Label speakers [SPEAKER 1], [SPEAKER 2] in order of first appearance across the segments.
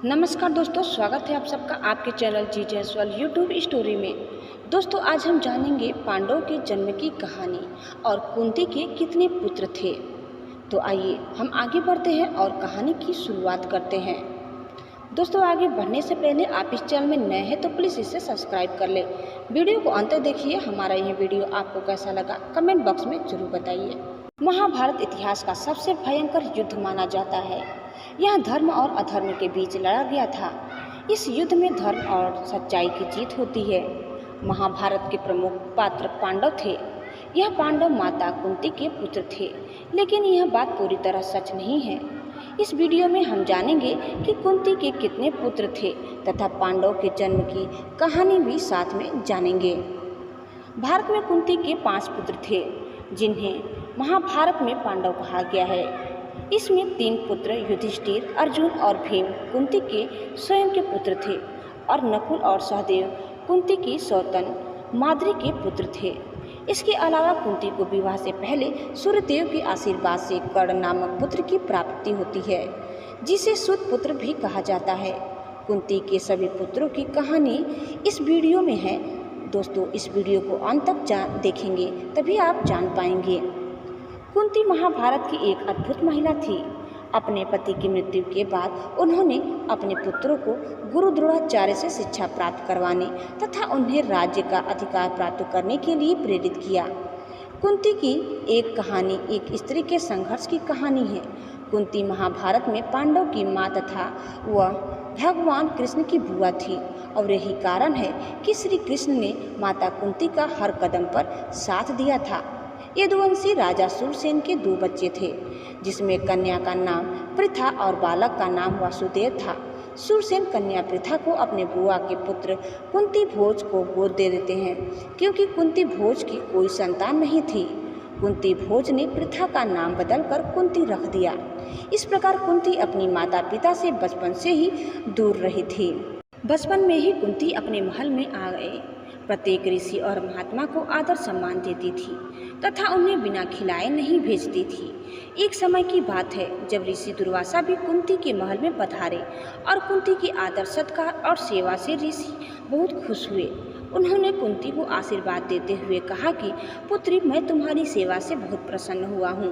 [SPEAKER 1] नमस्कार दोस्तों, स्वागत है आप सबका आपके चैनल जी जयसवाल यूट्यूब स्टोरी में। दोस्तों, आज हम जानेंगे पांडवों के जन्म की कहानी और कुंती के कितने पुत्र थे। तो आइए हम आगे बढ़ते हैं और कहानी की शुरुआत करते हैं। दोस्तों, आगे बढ़ने से पहले आप इस चैनल में नए हैं तो प्लीज़ इसे सब्सक्राइब कर लें। वीडियो को अंत तक देखिए। हमारा यह वीडियो आपको कैसा लगा कमेंट बॉक्स में जरूर बताइए। महाभारत इतिहास का सबसे भयंकर युद्ध माना जाता है। यह धर्म और अधर्म के बीच लड़ा गया था। इस युद्ध में धर्म और सच्चाई की जीत होती है। महाभारत के प्रमुख पात्र पांडव थे। यह पांडव माता कुंती के पुत्र थे, लेकिन यह बात पूरी तरह सच नहीं है। इस वीडियो में हम जानेंगे कि कुंती के कितने पुत्र थे तथा पांडव के जन्म की कहानी भी साथ में जानेंगे। भारत में कुंती के 5 पुत्र थे, जिन्हें महाभारत में पांडव कहा गया है। इसमें 3 पुत्र युधिष्ठिर, अर्जुन और भीम कुंती के स्वयं के पुत्र थे और नकुल और सहदेव कुंती की सौतन माद्री के पुत्र थे। इसके अलावा कुंती को विवाह से पहले सूर्यदेव के आशीर्वाद से कर्ण नामक पुत्र की प्राप्ति होती है, जिसे सुत पुत्र भी कहा जाता है। कुंती के सभी पुत्रों की कहानी इस वीडियो में है। दोस्तों, इस वीडियो को अंत तक देखेंगे तभी आप जान पाएंगे। कुंती महाभारत की एक अद्भुत महिला थी। अपने पति की मृत्यु के बाद उन्होंने अपने पुत्रों को गुरु द्रोणाचार्य से शिक्षा प्राप्त करवाने तथा उन्हें राज्य का अधिकार प्राप्त करने के लिए प्रेरित किया। कुंती की एक कहानी एक स्त्री के संघर्ष की कहानी है। कुंती महाभारत में पांडव की माँ तथा वह भगवान कृष्ण की बुआ थी और यही कारण है कि श्री कृष्ण ने माता कुंती का हर कदम पर साथ दिया था। यदुवंशी राजा सूरसेन के 2 बच्चे थे, जिसमें कन्या का नाम पृथा और बालक का नाम वासुदेव था। सूरसेन कन्या पृथा को अपने बुआ के पुत्र कुंती भोज को गोद दे देते हैं, क्योंकि कुंती भोज की कोई संतान नहीं थी। कुंती भोज ने पृथा का नाम बदलकर कुंती रख दिया। इस प्रकार कुंती अपनी माता पिता से बचपन से ही दूर रही थी। बचपन में ही कुंती अपने महल में आ गए। प्रत्येक ऋषि और महात्मा को आदर सम्मान देती थी तथा उन्हें बिना खिलाए नहीं भेजती थी। एक समय की बात है जब ऋषि दुर्वासा भी कुंती के महल में पधारे और कुंती की आदर सत्कार और सेवा से ऋषि बहुत खुश हुए। उन्होंने कुंती को आशीर्वाद देते हुए कहा कि पुत्री, मैं तुम्हारी सेवा से बहुत प्रसन्न हुआ हूँ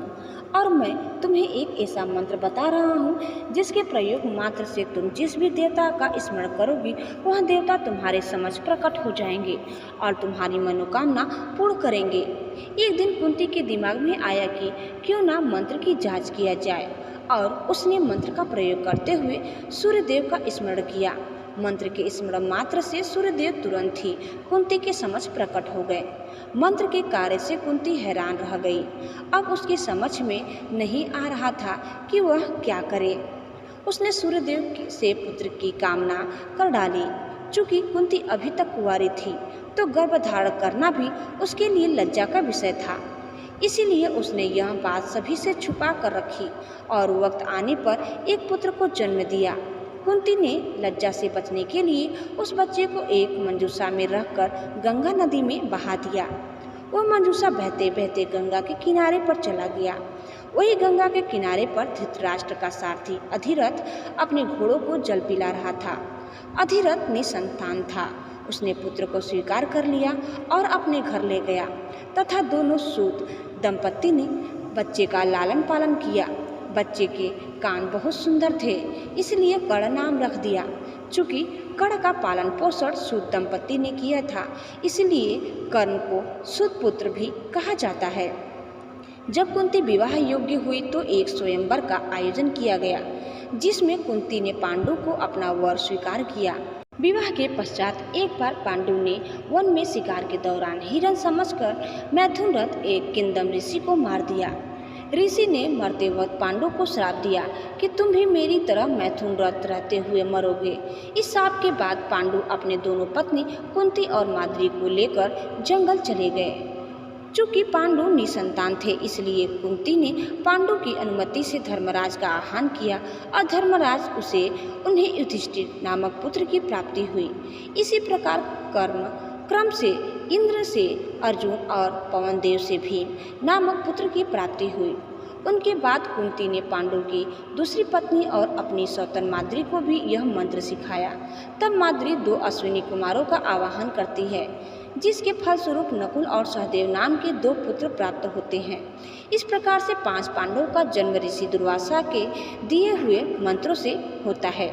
[SPEAKER 1] और मैं तुम्हें एक ऐसा मंत्र बता रहा हूँ जिसके प्रयोग मात्र से तुम जिस भी देवता का स्मरण करोगी वह देवता तुम्हारे समक्ष प्रकट हो जाएंगे और तुम्हारी मनोकामना पूर्ण करेंगे। एक दिन कुंती के दिमाग में आया कि क्यों ना मंत्र की जांच किया जाए और उसने मंत्र का प्रयोग करते हुए सूर्यदेव का स्मरण किया। मंत्र के स्मरण मात्र से सूर्यदेव तुरंत ही कुंती के समक्ष प्रकट हो गए। मंत्र के कार्य से कुंती हैरान रह गई। अब उसकी समझ में नहीं आ रहा था कि वह क्या करे। उसने सूर्यदेव से पुत्र की कामना कर डाली। चूँकि कुंती अभी तक कुंवारी थी तो गर्भधारण करना भी उसके लिए लज्जा का विषय था। इसीलिए उसने यह बात सभी से छुपा कर रखी और वक्त आने पर एक पुत्र को जन्म दिया। कुंती ने लज्जा से बचने के लिए उस बच्चे को एक मंजूषा में रखकर गंगा नदी में बहा दिया। वह मंजूषा बहते बहते गंगा के किनारे पर चला गया। वही गंगा के किनारे पर धृतराष्ट्र का सारथी अधिरथ अपने घोड़ों को जल पिला रहा था। अधिरथ निसंतान था। उसने पुत्र को स्वीकार कर लिया और अपने घर ले गया तथा दोनों सूत दंपत्ति ने बच्चे का लालन पालन किया। बच्चे के कान बहुत सुंदर थे, इसलिए कर्ण नाम रख दिया। चूँकि कर्ण का पालन पोषण सूत दंपत्ति ने किया था, इसलिए कर्ण को सूत पुत्र भी कहा जाता है। जब कुंती विवाह योग्य हुई तो एक स्वयंवर का आयोजन किया गया, जिसमें कुंती ने पांडु को अपना वर स्वीकार किया। विवाह के पश्चात एक बार पांडु ने वन में शिकार के दौरान हिरण समझकर मैथुनरथ एक किंदम ऋषि को मार दिया। ऋषि ने मरते वक्त पांडु को श्राप दिया कि तुम भी मेरी तरह मैथुनरथ रहते हुए मरोगे। इस श्राप के बाद पांडु अपने दोनों पत्नी कुंती और माद्री को लेकर जंगल चले गए। चूँकि पांडु निसंतान थे, इसलिए कुंती ने पांडु की अनुमति से धर्मराज का आह्वान किया और धर्मराज उसे उन्हें युधिष्ठिर नामक पुत्र की प्राप्ति हुई। इसी प्रकार क्रम से इंद्र से अर्जुन और पवन देव से भीम नामक पुत्र की प्राप्ति हुई। उनके बाद कुंती ने पांडु की दूसरी पत्नी और अपनी सौतन माद्री को भी यह मंत्र सिखाया। तब माद्री 2 अश्विनी कुमारों का आवाहन करती है, जिसके फलस्वरूप नकुल और सहदेव नाम के 2 पुत्र प्राप्त होते हैं। इस प्रकार से 5 पांडवों का जन्म ऋषि दुर्वासा के दिए हुए मंत्रों से होता है।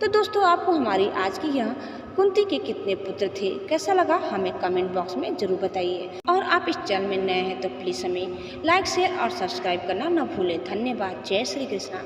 [SPEAKER 1] तो दोस्तों, आपको हमारी आज की यह कुंती के कितने पुत्र थे कैसा लगा हमें कमेंट बॉक्स में ज़रूर बताइए। और आप इस चैनल में नए हैं तो प्लीज़ हमें लाइक शेयर और सब्सक्राइब करना न भूलें। धन्यवाद। जय श्री कृष्णा।